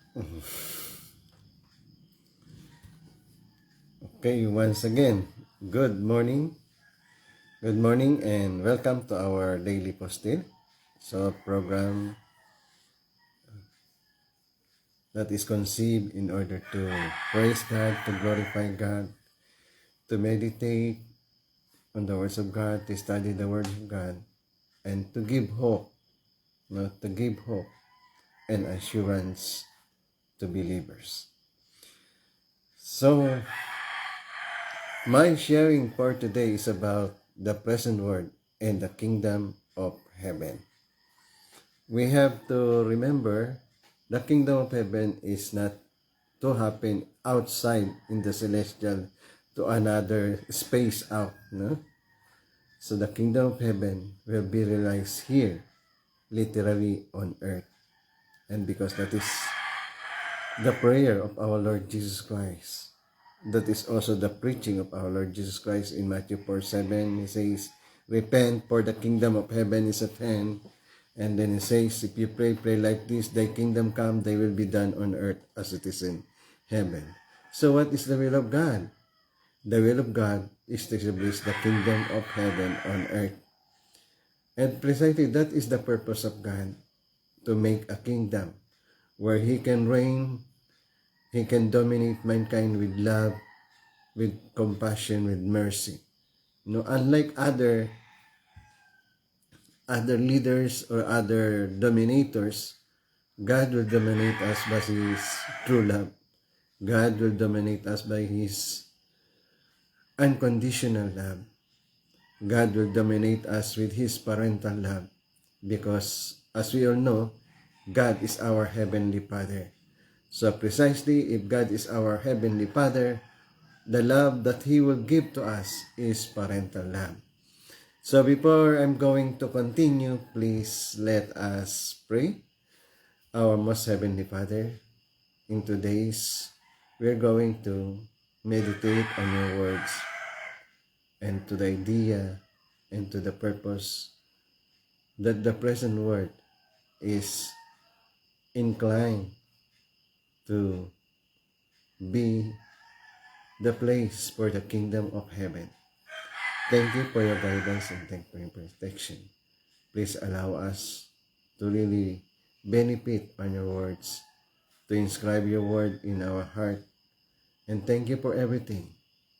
Okay, once again, good morning. Good morning and welcome to our daily postil. So, program that is conceived in order to praise God, to glorify God, to meditate on the words of God, to study the word of God, and to give hope, to give hope and assurance to believers. So, my sharing for today is about the present word and the kingdom of heaven. We have to remember the kingdom of heaven is not to happen outside in the celestial to another space out. No? So the kingdom of heaven will be realized here, literally on earth. And because that is the prayer of our Lord Jesus Christ, that is also the preaching of our Lord Jesus Christ in Matthew 4:7. He says, repent, for the kingdom of heaven is at hand. And then he says, if you pray like this, thy kingdom come, thy will be done on earth as it is in heaven. So what is the will of God? The will of God is to establish the kingdom of heaven on earth. And precisely that is the purpose of God, to make a kingdom where He can reign, He can dominate mankind with love, with compassion, with mercy. Unlike other leaders or other dominators, God will dominate us by His true love. God will dominate us by His unconditional love. God will dominate us with His parental love. Because, as we all know, God is our Heavenly Father. So precisely, if God is our Heavenly Father, the love that He will give to us is parental love. So before I'm going to continue, please let us pray. Our most Heavenly Father, in today's, we're going to meditate on your words and to the idea and to the purpose that the present word is inclined to be the place for the kingdom of heaven. Thank you for your guidance and thank you for your protection. Please allow us to really benefit on your words, to inscribe your word in our heart. And thank you for everything.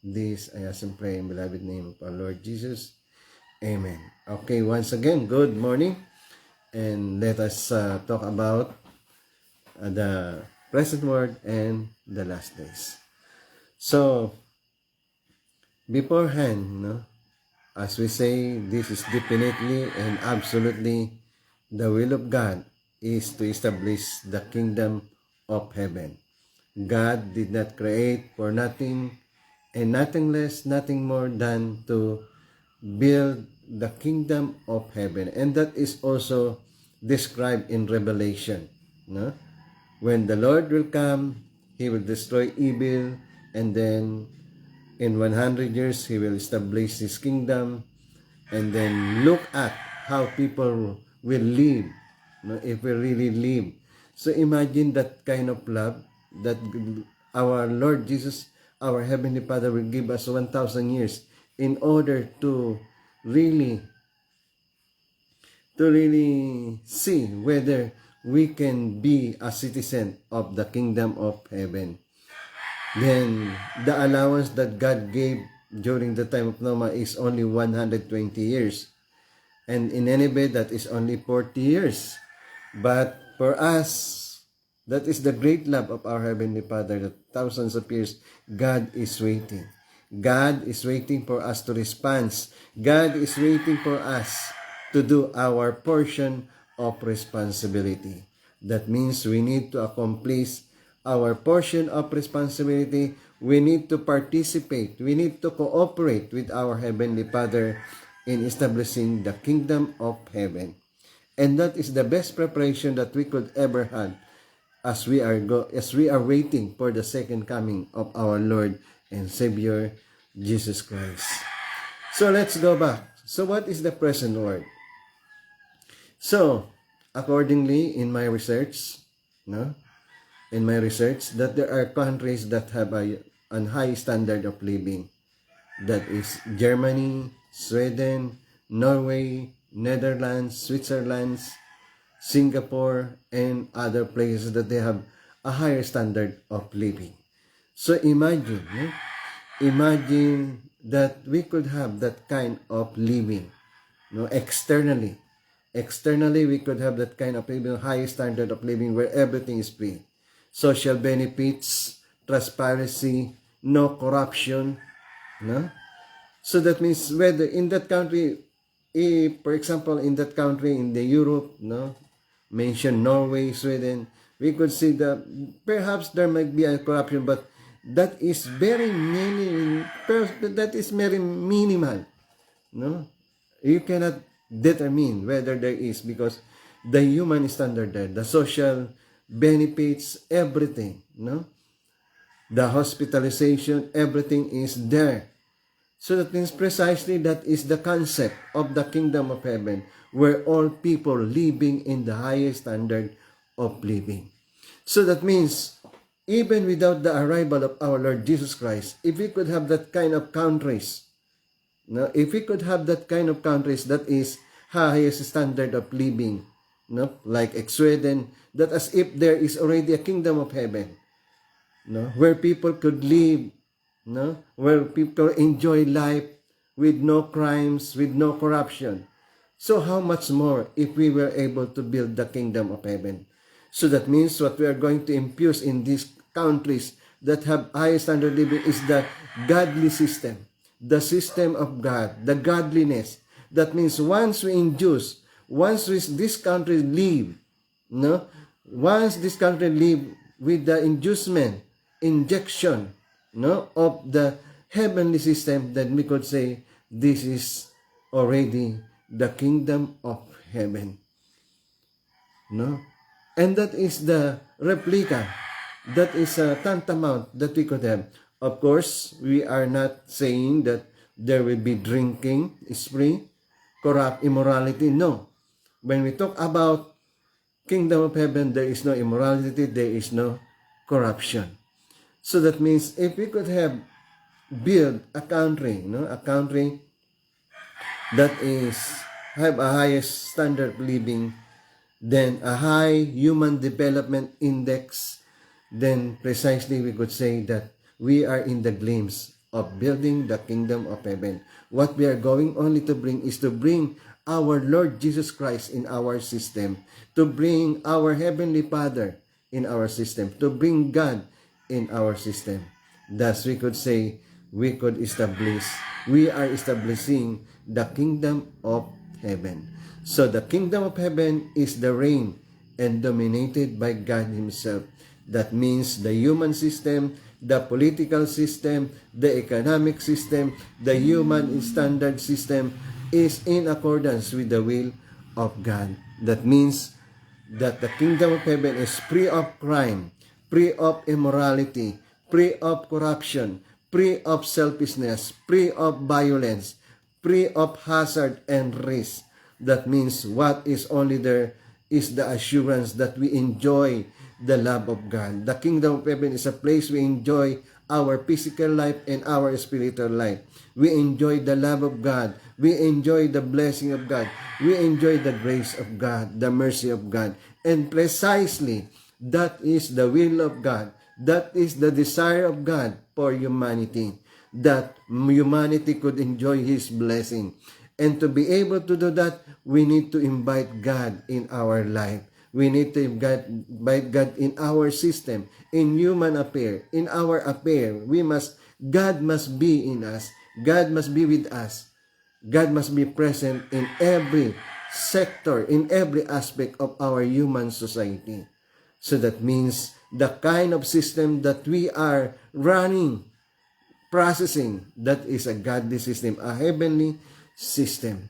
This I ask and pray in the beloved name of our Lord Jesus. Amen. Okay, once again, good morning. And let us talk about the present word and the last days. So, beforehand, as we say, this is definitely and absolutely the will of God is to establish the kingdom of heaven. God did not create for nothing and nothing less, nothing more than to build the kingdom of heaven. And that is also described in Revelation. No? When the Lord will come, He will destroy evil, and then in 100 years, He will establish His kingdom. And then look at how people will live, if we really live. So imagine that kind of love that our Lord Jesus, our Heavenly Father, will give us 1,000 years in order to really see whether we can be a citizen of the kingdom of heaven. Then the allowance that God gave during the time of Noah is only 120 years. And in Nineveh, that is only 40 years. But for us, that is the great love of our Heavenly Father, that thousands of years, God is waiting. God is waiting for us to respond. God is waiting for us to do our portion of responsibility. That means we need to accomplish our portion of responsibility. We need to participate. We need to cooperate with our Heavenly Father in establishing the kingdom of heaven. And that is the best preparation that we could ever have as we are waiting for the second coming of our Lord and Savior Jesus Christ. So let's go back. So what is the present word? So accordingly, in my research, in my research that there are countries that have a high standard of living. That is Germany, Sweden, Norway, Netherlands, Switzerland, Singapore, and other places that they have a higher standard of living. So imagine, imagine that we could have that kind of living, externally. Externally, we could have that kind of living, high standard of living where everything is free. Social benefits, transparency, no corruption, no? So that means whether in that country, for example, in that country, in the Europe, mention Norway, Sweden, we could see that perhaps there might be a corruption, but that is very minimal. No, you cannot determine whether there is, because the human standard there, the social benefits, everything, the hospitalization, everything is there. So that means precisely that is the concept of the kingdom of heaven, where all people living in the highest standard of living. So that means even without the arrival of our Lord Jesus Christ, if we could have that kind of countries, if we could have that kind of countries that is highest standard of living, like Sweden, that as if there is already a kingdom of heaven, where people could live, where people enjoy life with no crimes, with no corruption. So how much more if we were able to build the kingdom of heaven? So that means what we are going to infuse in these countries that have high standard living is the godly system, the system of God, the godliness. That means once this country live, once this country live with the injection, of the heavenly system, then we could say this is already the kingdom of heaven. And that is the replica, that is a tantamount that we could have. Of course, we are not saying that there will be drinking, spree, corrupt, immorality. No. When we talk about kingdom of heaven, there is no immorality, there is no corruption. So that means if we could have built a country, a country that is have a highest standard of living, then a high human development index, then precisely we could say that we are in the glimpse of building the kingdom of heaven. What we are going only to bring is to bring our Lord Jesus Christ in our system, to bring our Heavenly Father in our system, to bring God in our system. Thus we could say we are establishing the kingdom of heaven. So the kingdom of heaven is the reign and dominated by God Himself. That means the human system, the political system, the economic system, the human standard system is in accordance with the will of God. That means that the kingdom of heaven is free of crime, free of immorality, free of corruption, free of selfishness, free of violence, free of hazard and risk. That means what is only there is the assurance that we enjoy the love of God. The kingdom of heaven is a place we enjoy our physical life and our spiritual life. We enjoy the love of God. We enjoy the blessing of God. We enjoy the grace of God, the mercy of God. And precisely, that is the will of God. That is the desire of God for humanity. That humanity could enjoy His blessing. And to be able to do that, we need to invite God in our life. We need to invite God in our system, in human affair, in our affair. God must be in us. God must be with us. God must be present in every sector, in every aspect of our human society. So that means the kind of system that we are running, processing, that is a godly system, a heavenly system.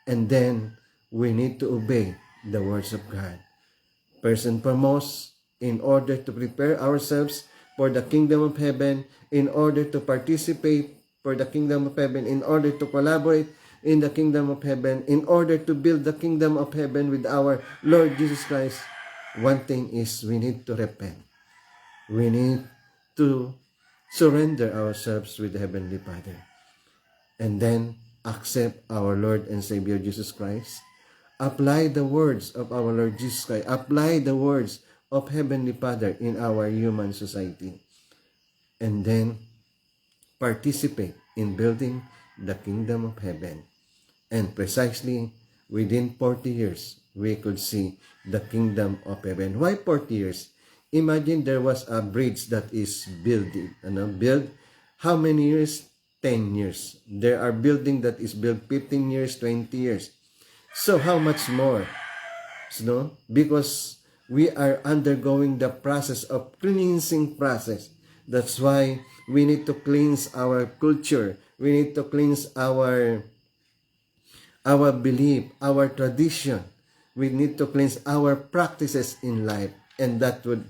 And then we need to obey the words of God. First and foremost, in order to prepare ourselves for the kingdom of heaven, in order to participate for the kingdom of heaven, in order to collaborate in the kingdom of heaven, in order to build the kingdom of heaven with our Lord Jesus Christ, one thing is we need to repent. We need to surrender ourselves with the Heavenly Father and then accept our Lord and Savior Jesus Christ. Apply the words of our Lord Jesus Christ. Apply the words of Heavenly Father in our human society. And then participate in building the kingdom of heaven. And precisely within 40 years, we could see the kingdom of heaven. Why 40 years? Imagine there was a bridge that is built. How many years? 10 years. There are building that is built 15 years, 20 years. So how much more? No? Because we are undergoing the process of cleansing process. That's why we need to cleanse our culture. We need to cleanse our belief, our tradition. We need to cleanse our practices in life. And that would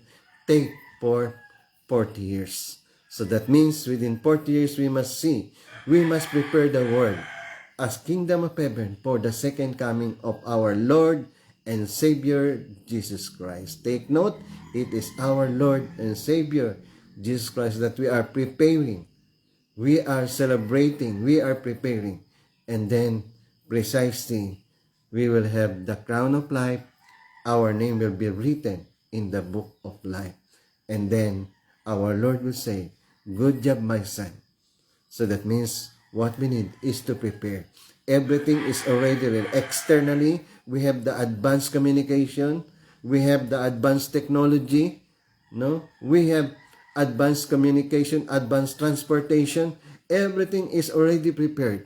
take for 40 years. So that means within 40 years, we must prepare the world as kingdom of heaven for the second coming of our Lord and Savior, Jesus Christ. Take note, it is our Lord and Savior, Jesus Christ, that we are preparing. We are celebrating, we are preparing. And then, precisely, we will have the crown of life. Our name will be written in the book of life. And then, our Lord will say, "Good job, my son." So that means what we need is to prepare. Everything is already ready. Externally, we have the advanced communication. We have the advanced technology. No? We have advanced communication, advanced transportation. Everything is already prepared.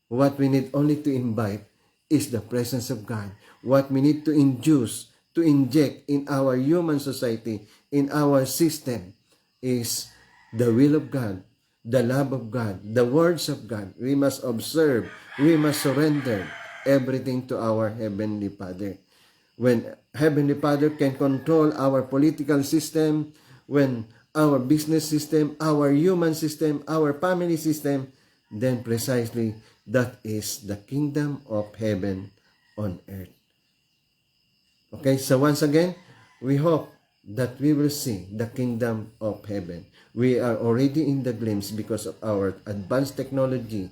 What we need only to invite is the presence of God. What we need to induce, to inject in our human society, in our system, is the will of God, the love of God, the words of God. We must observe, we must surrender everything to our Heavenly Father. When Heavenly Father can control our political system, when our business system, our human system, our family system, then precisely that is the kingdom of heaven on earth. Okay, so once again, we hope that we will see the kingdom of heaven. We are already in the glimpse because of our advanced technology,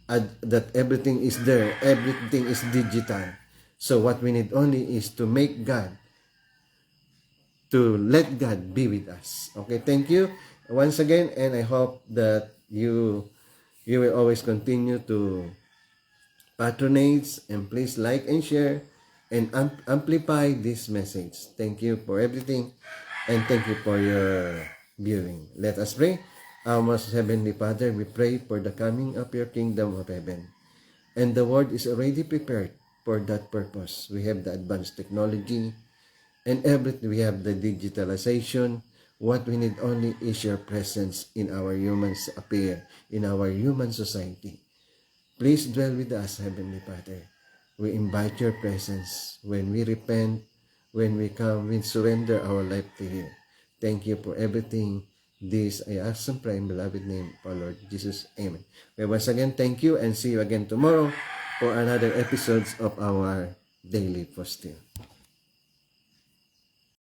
that everything is there, everything is digital. So what we need only is to make God, to let God be with us. Okay, thank you once again, and I hope that you will always continue to patronage, and please like and share and amplify this message. Thank you for everything, and thank you for your viewing. Let us pray. Our most Heavenly Father, we pray for the coming of your kingdom of heaven. And the world is already prepared for that purpose. We have the advanced technology and everything. We have the digitalization. What we need only is your presence in our human affair, in our human society. Please dwell with us, Heavenly Father. We invite your presence when we repent, when we come, we surrender our life to you. Thank you for everything. This I ask and pray in the beloved name of our Lord Jesus. Amen. Well, once again, thank you and see you again tomorrow for another episodes of our Daily Postil.